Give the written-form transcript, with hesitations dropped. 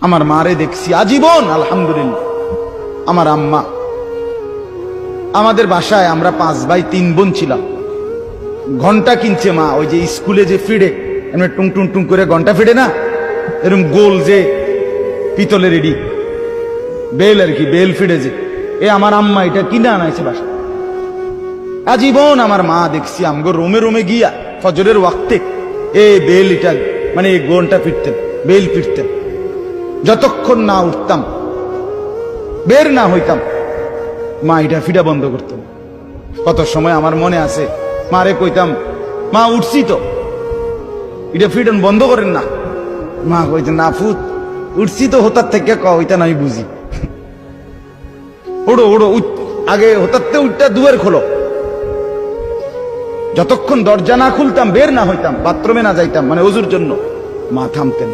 আমার মারে দেখছি আজীবন আলহামদুলিল্লাহ। আমার আম্মা, আমাদের বাসায় আমরা 5 ভাই 3 বোন ছিলাম। ঘন্টা কিনছে মা, ওই যে স্কুলে যে ফিডে এমনি টুং টুং টুং করে ঘন্টা ফিডে না, এরকম গোল যে পিতলের এডি বেল আর কি, বেল ফিডে যে, আমার আম্মা এটা কিনে আনাইছে বাসা। আজীবন আমার মা দেখছি আমগো রোমে রোমে গিয়া ফজরের ওয়াক্তে বেল এটা মানে এই গোনটা ফিরতেন, বেল ফিরতেন। যতক্ষণ না উঠতাম, বের না হইতাম, মা এটা ফিডা বন্ধ করতেন। কত সময় আমার মনে আছে মারে কইতাম, মা উঠছি তো, এটা ফিডন বন্ধ করেন না। মা কইতেন, না ফুত উঠছি তো, হোতার থেকে কইতেন আমি বুঝি, ওড়ো ওড়ো আগে হোতারতে উঠটা দুয়ার খোলো। যতক্ষণ দরজা না খুলতাম, বের না হইতাম, বাথরুমে না যাইতাম মানে ওজুর জন্য, মা থামতেন।